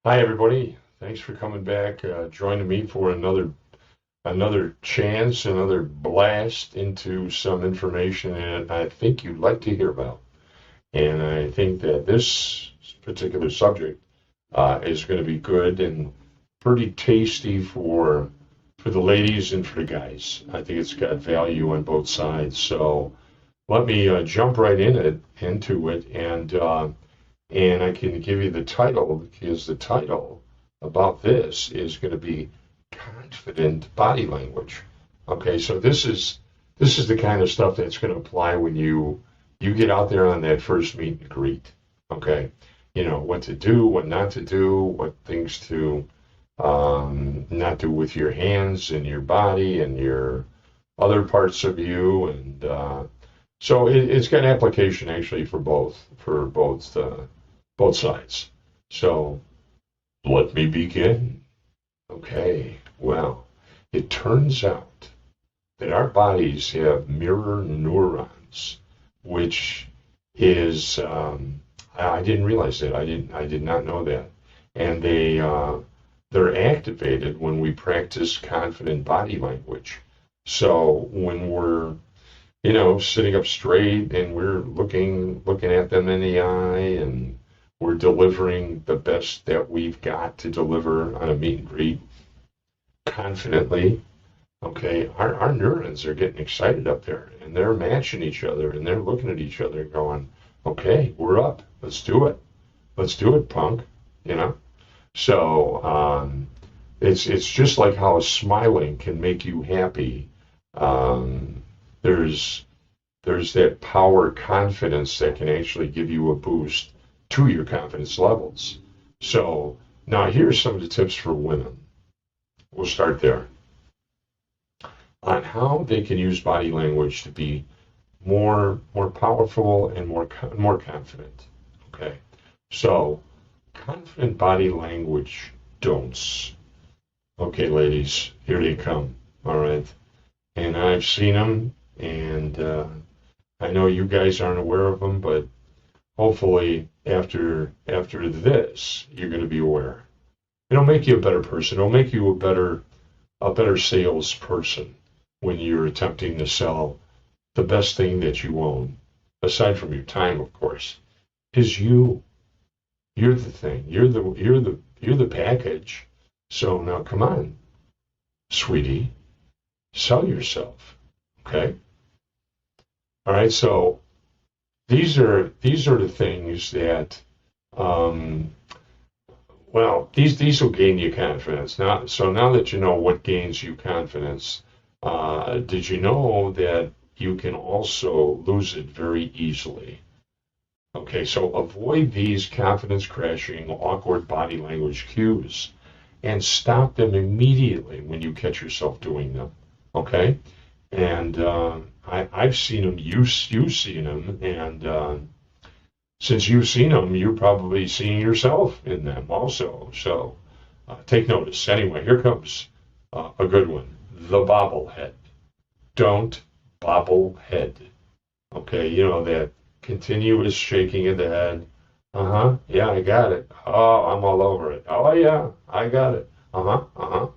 Hi, everybody. Thanks for coming back, joining me for another chance, another blast into some information that I think you'd like to hear about. And I think that this particular subject is going to be good and pretty tasty for the ladies and for the guys. I think it's got value on both sides. So let me jump right into it, and I can give you the title because the title about this is going to be confident body language. Okay, so this is the kind of stuff that's going to apply when you get out there on that first meet and greet. Okay, you know what to do, what not to do, what things to not do with your hands and your body and your other parts of you, and so it's got application actually for both sides. So let me begin. Okay, well, it turns out that our bodies have mirror neurons, which is I didn't realize that. I did not know that, and they're activated when we practice confident body language. So when we're sitting up straight and we're looking at them in the eye and we're delivering the best that we've got to deliver on a meet and greet confidently. Okay, our neurons are getting excited up there and they're matching each other and they're looking at each other and going, okay, we're up. Let's do it. Let's do it, punk. You know? So it's just like how smiling can make you happy. There's there's that power confidence that can actually give you a boost to your confidence levels. So now here's some of the tips for women. We'll start there on how they can use body language to be more powerful and more confident. Okay, so confident body language don'ts. Okay, ladies, here they come. All right, and I've seen them, and I know you guys aren't aware of them, but hopefully after this, you're going to be aware. It'll make you a better person. It'll make you a better salesperson when you're attempting to sell the best thing that you own, aside from your time, of course, is you. You're the thing. You're the package. So now come on, sweetie, sell yourself. Okay? All right, so these are the things that these will gain you confidence. Now that you know what gains you confidence, did you know that you can also lose it very easily? Okay, so avoid these confidence crashing, awkward body language cues and stop them immediately when you catch yourself doing them. Okay? And I've seen them, you've seen them, and since you've seen them, you're probably seeing yourself in them also. So take notice. Anyway, here comes a good one. The bobblehead. Don't bobblehead. Okay, you know that continuous shaking of the head. Uh-huh. Yeah, I got it. Oh, I'm all over it. Oh yeah, I got it. Uh-huh. Uh-huh.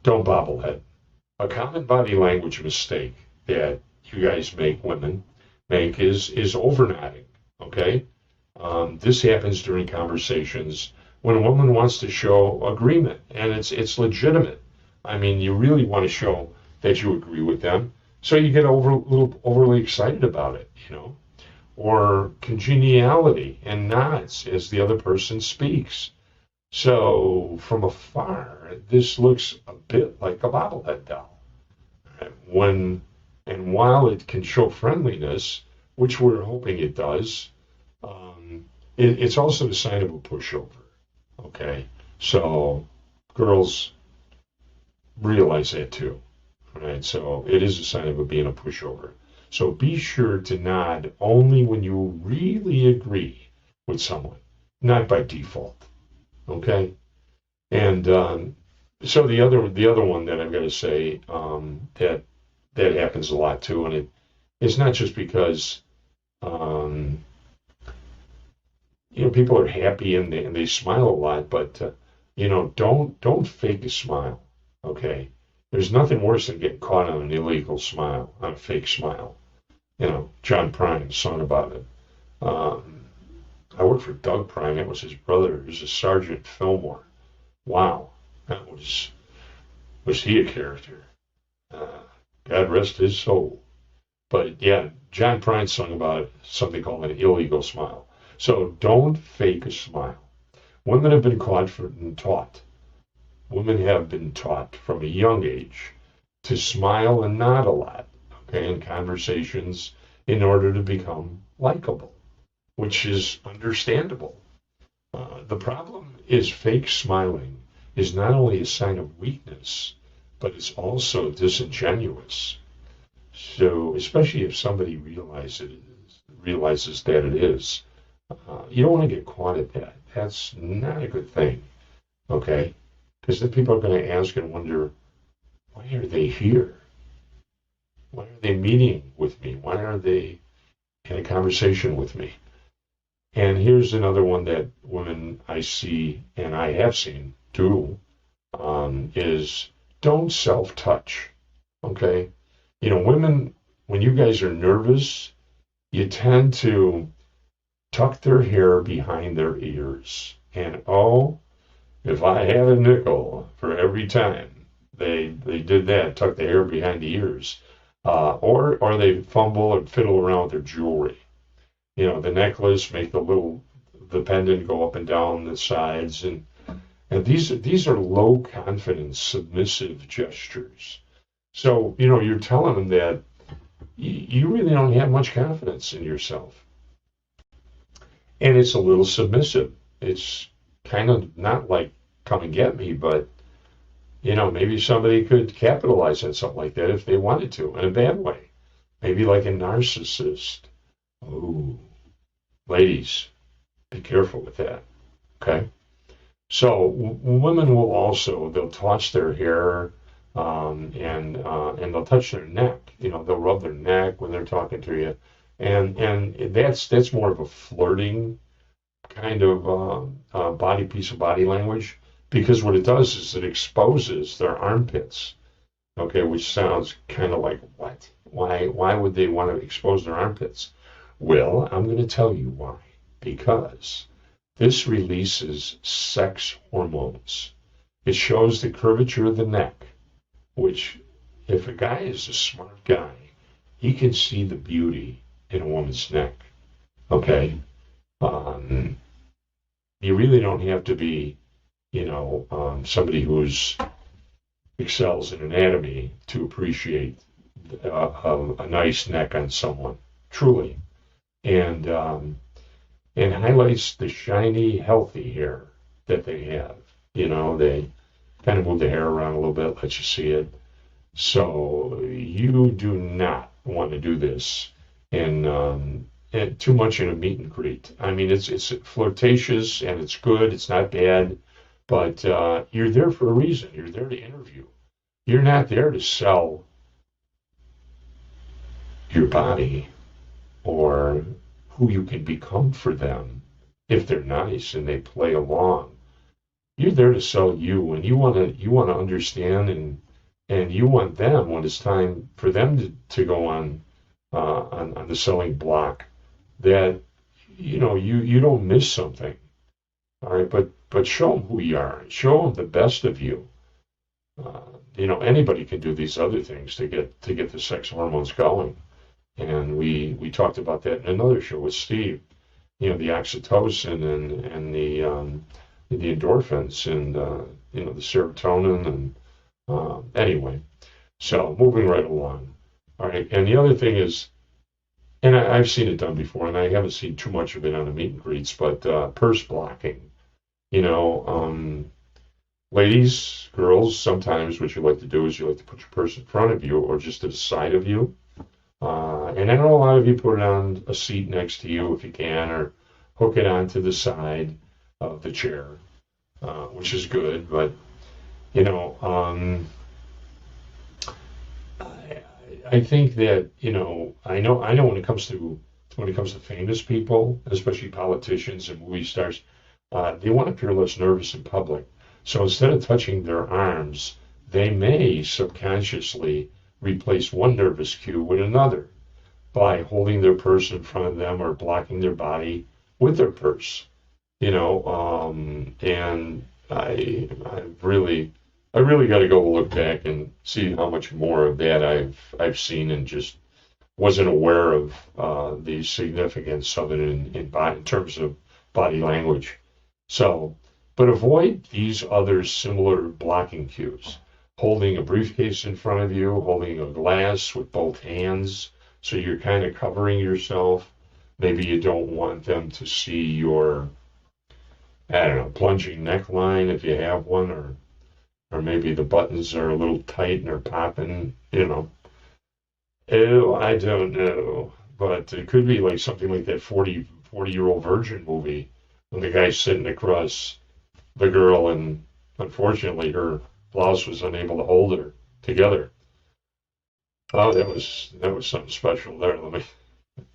Don't bobblehead. A common body language mistake that you guys make, women make, is over nodding. Okay, this happens during conversations when a woman wants to show agreement, and it's legitimate. I mean, you really want to show that you agree with them, so you get a little overly excited about it, or congeniality and nods as the other person speaks. So from afar, this looks a bit like a bobblehead doll. When and while it can show friendliness, which we're hoping it does, it's also a sign of a pushover. Okay, so girls realize that too, right? So it is a sign of it being a pushover. So be sure to nod only when you really agree with someone, not by default. Okay, and so the other one that I've got to say that happens a lot too, and it's not just because people are happy and they smile a lot, but don't fake a smile. Okay, there's nothing worse than getting caught on an illegal smile, on a fake smile. John Prine sung about it. Um, I worked for Doug Prine. That was his brother. He was a Sergeant Fillmore. Wow, that was he a character? Uh, God rest his soul. But yeah, John Prine sung about something called an illegal smile. So don't fake a smile. Women have been taught. Women have been taught from a young age to smile and nod a lot, okay, in conversations in order to become likable, which is understandable. The problem is fake smiling is not only a sign of weakness, but it's also disingenuous. So, especially if somebody realizes that it is, you don't want to get caught at that. That's not a good thing, okay? Because then people are going to ask and wonder, why are they here? Why are they meeting with me? Why are they in a conversation with me? And here's another one that women I see and I have seen do is don't self-touch, okay? Women, when you guys are nervous, you tend to tuck their hair behind their ears. And oh, if I had a nickel for every time they did that, tuck the hair behind the ears, or they fumble and fiddle around with their jewelry. The necklace, make the pendant go up and down the sides, and these are low confidence, submissive gestures. So you're telling them that you really don't have much confidence in yourself, and it's a little submissive. It's kind of not like come and get me, but maybe somebody could capitalize on something like that if they wanted to in a bad way. Maybe like a narcissist. Oh, ladies, be careful with that. Okay. So women will also they'll toss their hair and they'll touch their neck. They'll rub their neck when they're talking to you, and that's more of a flirting kind of piece of body language, because what it does is it exposes their armpits. Okay, which sounds kind of like what? Why would they want to expose their armpits? Well, I'm going to tell you why. Because this releases sex hormones. It shows the curvature of the neck, which, if a guy is a smart guy, he can see the beauty in a woman's neck. Okay? You really don't have to be, somebody who's excels in anatomy to appreciate a nice neck on someone, truly. And highlights the shiny, healthy hair that they have. They kind of move the hair around a little bit, let you see it. So you do not want to do this and too much in a meet and greet. I mean, it's flirtatious and it's good. It's not bad, but you're there for a reason. You're there to interview. You're not there to sell your body or who you can become for them if they're nice and they play along. You're there to sell you, and you want to understand, and you want them when it's time for them to go on the selling block, that you don't miss something. All right, but show them who you are. Show them the best of you. Anybody can do these other things to get the sex hormones going. And we talked about that in another show with Steve. The oxytocin and the endorphins and the serotonin anyway. So moving right along. All right. And the other thing is, and I've seen it done before, and I haven't seen too much of it on the meet and greets, but purse blocking. Ladies, girls, sometimes what you like to do is you like to put your purse in front of you or just to the side of you. And I know a lot of you put it on a seat next to you if you can, or hook it onto the side of the chair, which is good. But I think that I know when it comes to when it comes to famous people, especially politicians and movie stars, they want to appear less nervous in public. So instead of touching their arms, they may subconsciously replace one nervous cue with another by holding their purse in front of them or blocking their body with their purse. And I really got to go look back and see how much more of that I've seen and just wasn't aware of the significance of it in terms of body language. So, but avoid these other similar blocking cues. Holding a briefcase in front of you, holding a glass with both hands, so you're kind of covering yourself. Maybe you don't want them to see your, I don't know, plunging neckline if you have one, or maybe the buttons are a little tight and they're popping, Oh, I don't know. But it could be like something like that 40-year-old virgin movie when the guy's sitting across the girl and unfortunately her blouse was unable to hold her together. Oh, that was something special there.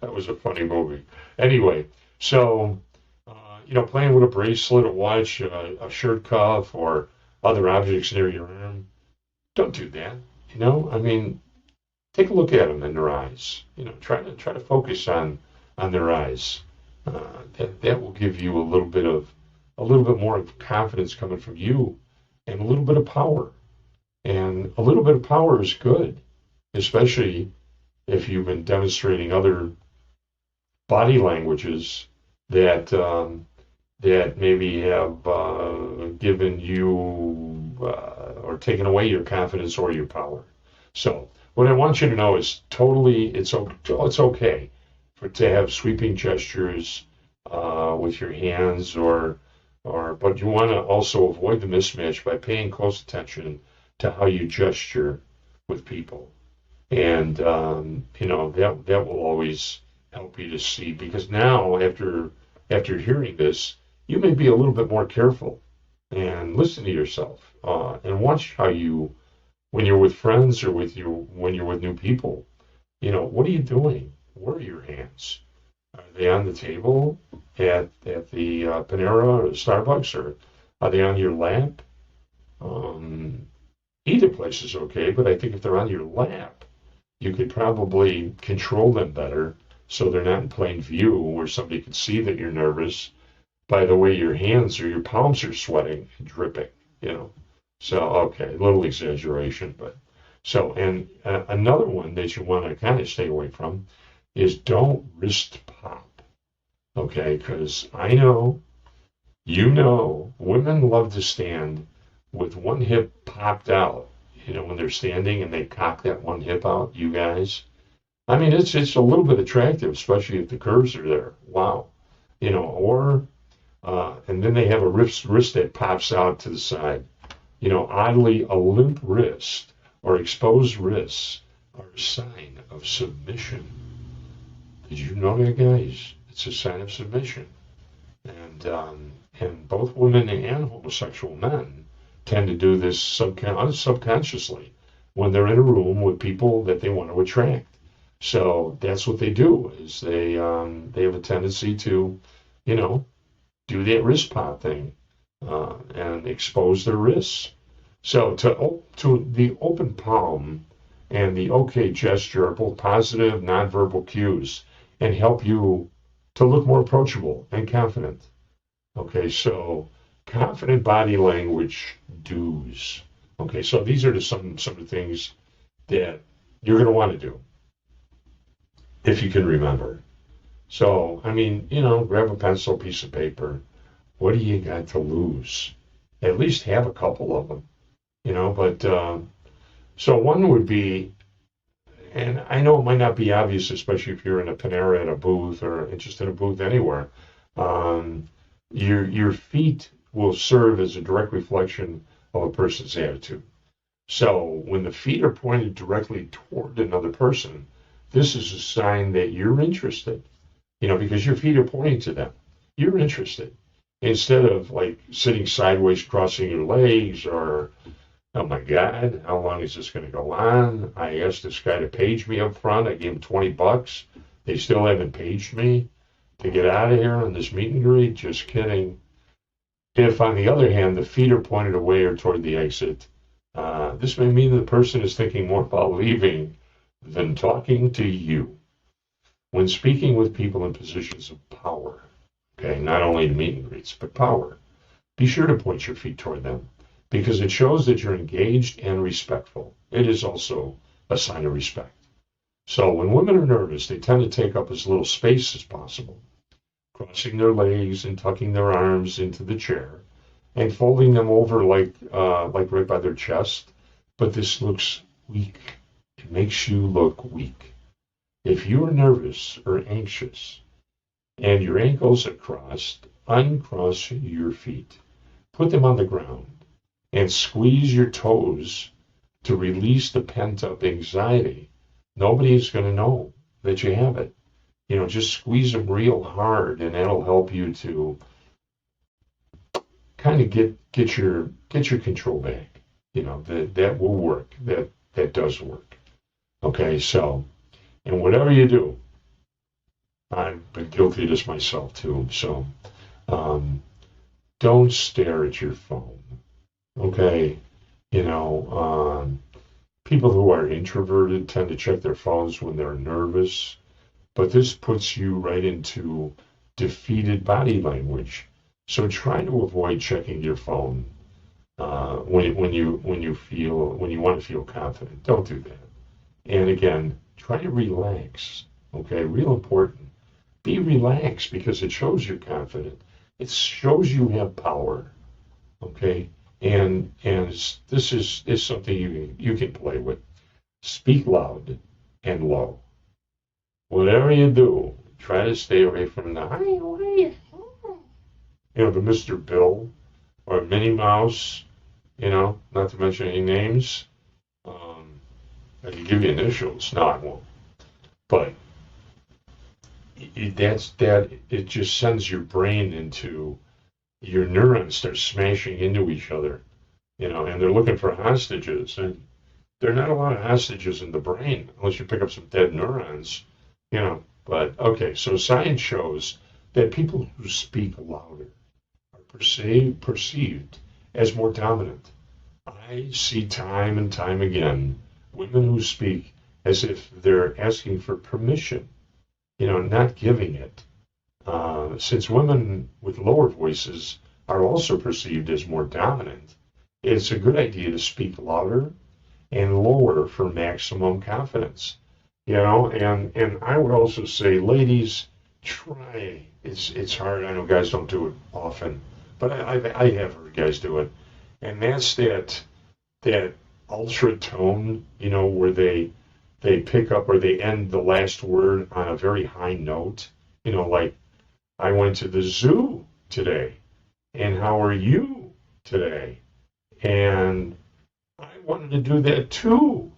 That was a funny movie. Anyway, so playing with a bracelet, a watch, a shirt cuff, or other objects near your arm, don't do that. I mean, take a look at them in their eyes. Try to focus on their eyes. That will give you a little bit more of confidence coming from you, and a little bit of power. And a little bit of power is good, especially if you've been demonstrating other body languages that maybe have given you or taken away your confidence or your power. So what I want you to know is it's okay to have sweeping gestures with your hands but you want to also avoid the mismatch by paying close attention to how you gesture with people. And, that will always help you to see, because now after hearing this, you may be a little bit more careful and listen to yourself and watch how you, when you're with friends or when you're with new people, what are you doing? Where are your hands? Are they on the table at the Panera or Starbucks, or are they on your lap? Either place is okay, but I think if they're on your lap, you could probably control them better so they're not in plain view where somebody can see that you're nervous by the way your hands or your palms are sweating and dripping, So, okay, a little exaggeration, but so, and another one that you want to kind of stay away from is don't wrist pop, okay? Because I know, women love to stand with one hip popped out, when they're standing and they cock that one hip out, you guys. I mean, it's a little bit attractive, especially if the curves are there. Wow. And then they have a wrist that pops out to the side. Oddly, a limp wrist or exposed wrists are a sign of submission. Did you know that, guys? It's a sign of submission. And both women and homosexual men tend to do this subconsciously when they're in a room with people that they want to attract. So that's what they do, is they have a tendency to, do that wrist pop thing and expose their wrists. So to the open palm and the okay gesture are both positive, nonverbal cues and help you to look more approachable and confident. Okay, so confident body language do's. Okay, so these are some of the things that you're going to want to do if you can remember. So, I mean, grab a pencil, piece of paper. What do you got to lose? At least have a couple of them, but so one would be, and I know it might not be obvious, especially if you're in a Panera at a booth or just in a booth anywhere. Your feet will serve as a direct reflection of a person's attitude. So when the feet are pointed directly toward another person, this is a sign that you're interested, because your feet are pointing to them. You're interested. Instead of like sitting sideways, crossing your legs, or, oh my God, how long is this going to go on? I asked this guy to page me up front. I gave him $20. They still haven't paged me to get out of here on this meet and greet. Just kidding. If, on the other hand, the feet are pointed away or toward the exit, this may mean the person is thinking more about leaving than talking to you. When speaking with people in positions of power, okay, not only the meet and greets, but power, be sure to point your feet toward them because it shows that you're engaged and respectful. It is also a sign of respect. So when women are nervous, they tend to take up as little space as possible, crossing their legs and tucking their arms into the chair and folding them over like right by their chest. But this looks weak. It makes you look weak. If you are nervous or anxious and your ankles are crossed, uncross your feet. Put them on the ground and squeeze your toes to release the pent-up anxiety. Nobody's going to know that you have it. Just squeeze them real hard, and that'll help you to kind of get your control back. That will work. That does work. Okay, so, and whatever you do, I've been guilty of this myself too. So, don't stare at your phone. Okay, people who are introverted tend to check their phones when they're nervous. But this puts you right into defeated body language. So try to avoid checking your phone when you want to feel confident. Don't do that. And again, try to relax. Okay, real important. Be relaxed because it shows you're confident. It shows you have power. Okay, and this is something you can play with. Speak loud and low. Whatever you do, try to stay away from the the Mr. Bill or Minnie Mouse, not to mention any names. I can give you initials. No, I won't. But it just sends your brain into, your neurons start smashing into each other, and they're looking for hostages. And there are not a lot of hostages in the brain unless you pick up some dead neurons. But okay, so science shows that people who speak louder are perceived as more dominant. I see time and time again women who speak as if they're asking for permission, not giving it. Since women with lower voices are also perceived as more dominant, it's a good idea to speak louder and lower for maximum confidence. And I would also say, ladies, try. It's hard. I know guys don't do it often, but I have heard guys do it, and that's that ultra tone, where they pick up or they end the last word on a very high note. Like, I went to the zoo today, and how are you today? And I wanted to do that too.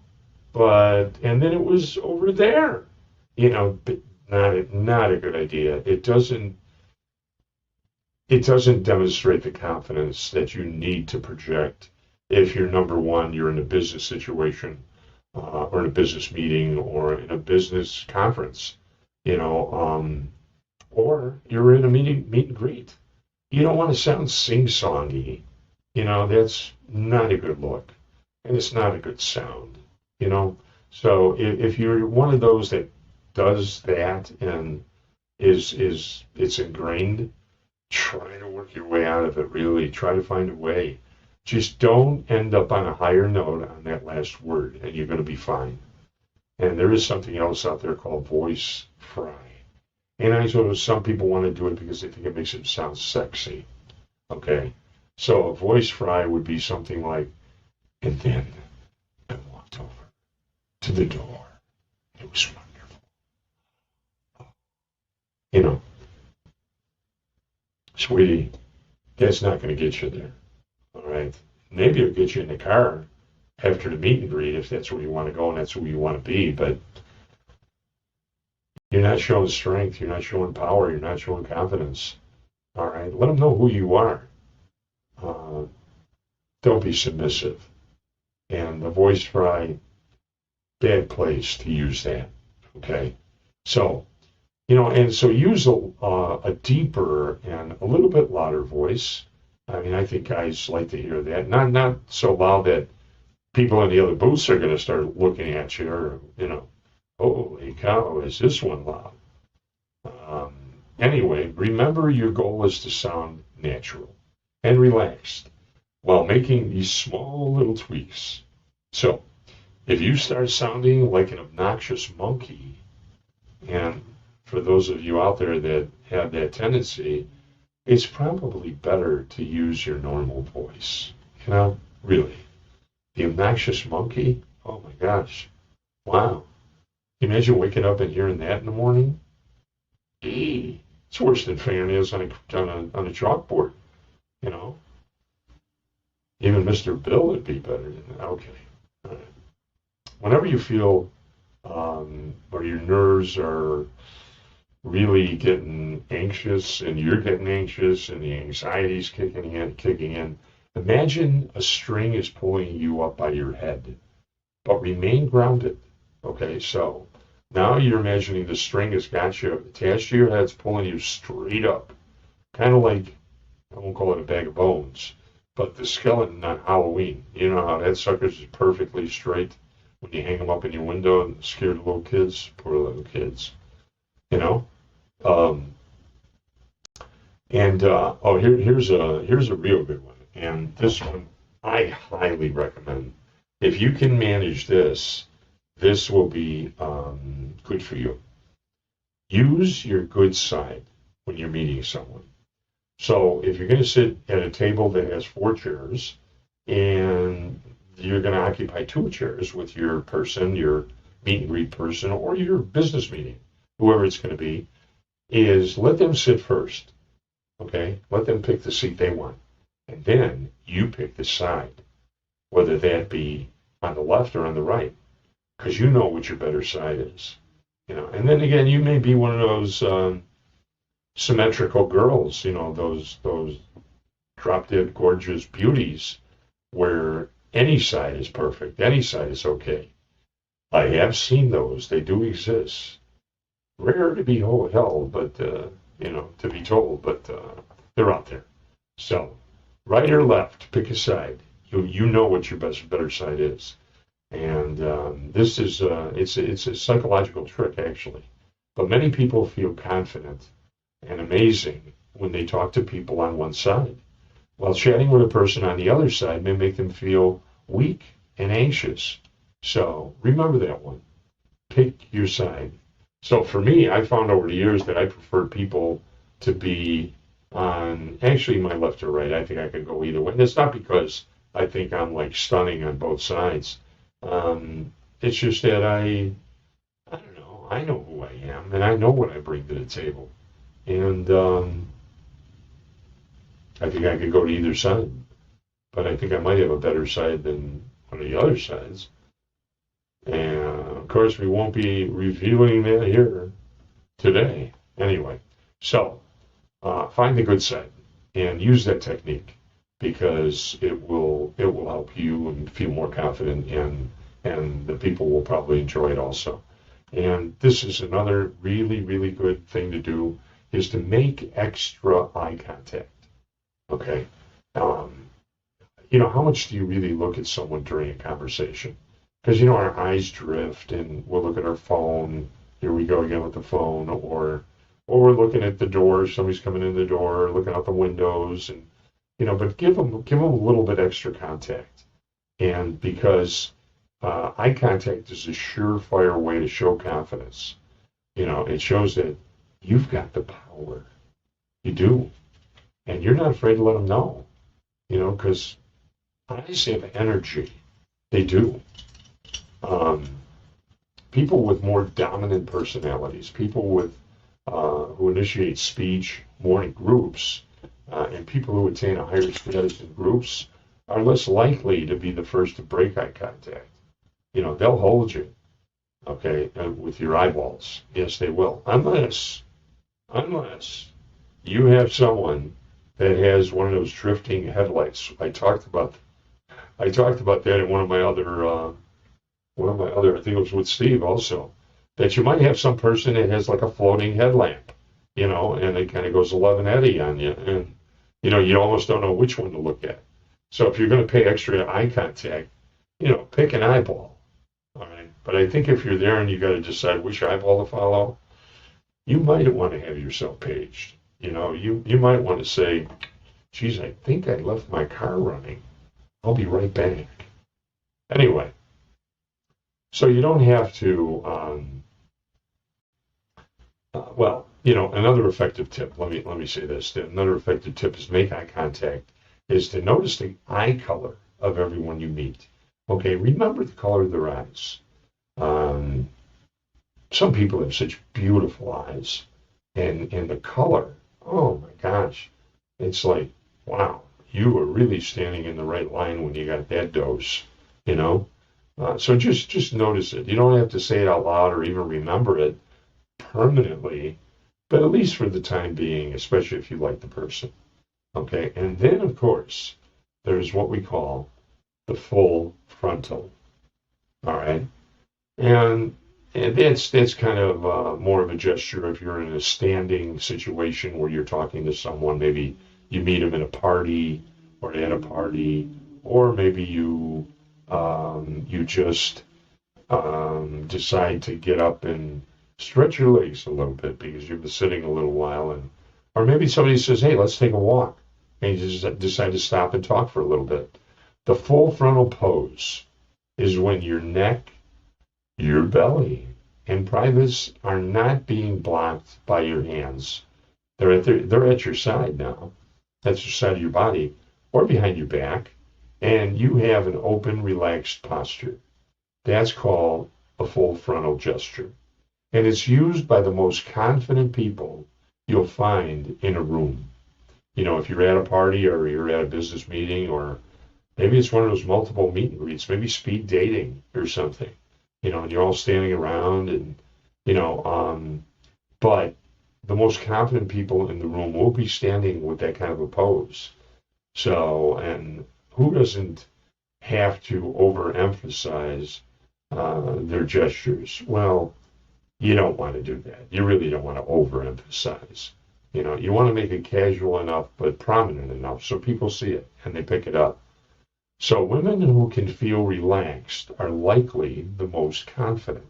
And then it was over there, but not a good idea. It doesn't demonstrate the confidence that you need to project if you're, number one, you're in a business situation, or in a business meeting, or in a business conference, or you're in a meet and greet. You don't want to sound sing-songy. That's not a good look, and it's not a good sound. So if you're one of those that does that and it's ingrained, try to work your way out of it. Really try to find a way. Just don't end up on a higher note on that last word, and you're going to be fine. And there is something else out there called voice fry. And I know some people want to do it because they think it makes it sound sexy. Okay, so a voice fry would be something like, and then I walked over to the door. It was wonderful. Sweetie, that's not going to get you there. All right. Maybe it'll get you in the car after the meet and greet if that's where you want to go and that's where you want to be. But you're not showing strength. You're not showing power. You're not showing confidence. All right. Let them know who you are. Don't be submissive. And the voice fry, bad place to use that. Okay. So And so use a deeper and a little bit louder voice. I mean, I think guys like to hear that. Not so loud that people in the other booths are going to start looking at you, or holy cow, is this one loud? Um, anyway, remember your goal is to sound natural and relaxed while making these small little tweaks. So, if you start sounding like an obnoxious monkey, and for those of you out there that have that tendency, it's probably better to use your normal voice. Really. The obnoxious monkey? Oh my gosh. Wow. Can you imagine waking up and hearing that in the morning? It's worse than fingernails on a chalkboard, you know? Even Mr. Bill would be better than that. Okay. All right. Whenever you feel or your nerves are really getting anxious and you're getting anxious and the anxiety's kicking in, imagine a string is pulling you up by your head, but remain grounded. Okay, so now you're imagining the string has got you attached to your head, it's pulling you straight up. Kind of like, I won't call it a bag of bones, but the skeleton on Halloween. You know how that sucker's perfectly straight when you hang them up in your window and scare the little kids? Poor little kids. You know? Um, here's a real good one. And this one I highly recommend. If you can manage this, this will be good for you. Use your good side when you're meeting someone. So if you're going to sit at a table that has 4 chairs and you're going to occupy 2 chairs with your person, your meet and greet person, or your business meeting, whoever it's going to be, is let them sit first. Okay? Let them pick the seat they want. And then you pick the side, whether that be on the left or on the right, because you know what your better side is. And then again, you may be one of those symmetrical girls, those drop dead gorgeous beauties where any side is perfect, any side is okay. I have seen those; they do exist. Rare to be held, but to be told, but they're out there. So, right or left, pick a side. You know what your better side is, and this is it's a psychological trick actually. But many people feel confident and amazing when they talk to people on one side, while chatting with a person on the other side may make them feel weak and anxious. So remember that one. Pick your side. So for me, I found over the years that I prefer people to be on actually my left or right. I think I could go either way. And it's not because I think I'm like stunning on both sides. It's just that I don't know. I know who I am and I know what I bring to the table. And I think I could go to either side. But I think I might have a better side than one of the other sides. And of course, we won't be revealing that here today. Anyway, so find the good side and use that technique because it will help you and feel more confident, and the people will probably enjoy it also. And this is another really, really good thing to do is to make extra eye contact. Okay. How much do you really look at someone during a conversation? Because, our eyes drift and we'll look at our phone. Here we go again with the phone, or we're looking at the door. Somebody's coming in the door, looking out the windows, and, but give them a little bit extra contact. And because eye contact is a surefire way to show confidence. It shows that you've got the power. You do. And you're not afraid to let them know, because eyes have energy. They do. People with more dominant personalities, people with who initiate speech more in groups, and people who attain a higher status in groups are less likely to be the first to break eye contact. They'll hold you, okay, with your eyeballs. Yes, they will, unless you have someone that has one of those drifting headlights. I talked about that in one of my other, I think it was with Steve also. that you might have some person that has like a floating headlamp, and it kind of goes 1180 on you. And, you almost don't know which one to look at. So if you're going to pay extra eye contact, pick an eyeball. All right. But I think if you're there and you got to decide which eyeball to follow, you might want to have yourself paged. You might want to say, geez, I think I left my car running. I'll be right back. Anyway, so you don't have to, another effective tip, let me say this, another effective tip is make eye contact, is to notice the eye color of everyone you meet. Okay, remember the color of their eyes. Some people have such beautiful eyes, and the color, oh my gosh, it's like, wow, you were really standing in the right line when you got that dose, So just notice it. You don't have to say it out loud or even remember it permanently, but at least for the time being, especially if you like the person. Okay, and then of course, there's what we call the full frontal. All right, and that's kind of more of a gesture if you're in a standing situation where you're talking to someone. Maybe you meet them in a party or at a party, or maybe you just decide to get up and stretch your legs a little bit because you've been sitting a little while, or maybe somebody says, "Hey, let's take a walk," and you just decide to stop and talk for a little bit. The full frontal pose is when your neck, your belly, and privates are not being blocked by your hands. They're at your side now. That's your side of your body, or behind your back, and you have an open, relaxed posture. That's called a full frontal gesture. And it's used by the most confident people you'll find in a room. If you're at a party or you're at a business meeting, or maybe it's one of those multiple meet and greets, maybe speed dating or something, and you're all standing around but the most confident people in the room will be standing with that kind of a pose. So, and who doesn't have to overemphasize their gestures? Well, you don't want to do that. You really don't want to overemphasize. You want to make it casual enough, but prominent enough so people see it and they pick it up. So women who can feel relaxed are likely the most confident.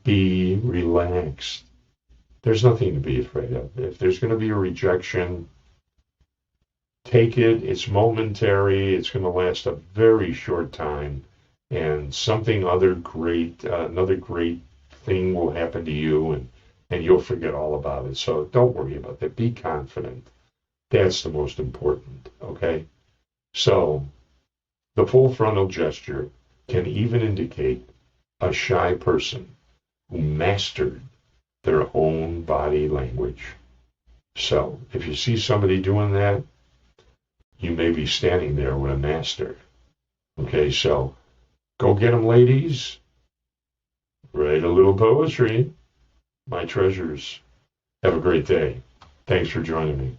Be relaxed. There's nothing to be afraid of. If there's going to be a rejection, take it. It's momentary. It's going to last a very short time, and another great thing will happen to you, and you'll forget all about it. So don't worry about that. Be confident. That's the most important. Okay. So the full frontal gesture can even indicate a shy person who mastered their own body language. So if you see somebody doing that, you may be standing there with a master. Okay, so go get them, ladies. Write a little poetry. My treasures. Have a great day. Thanks for joining me.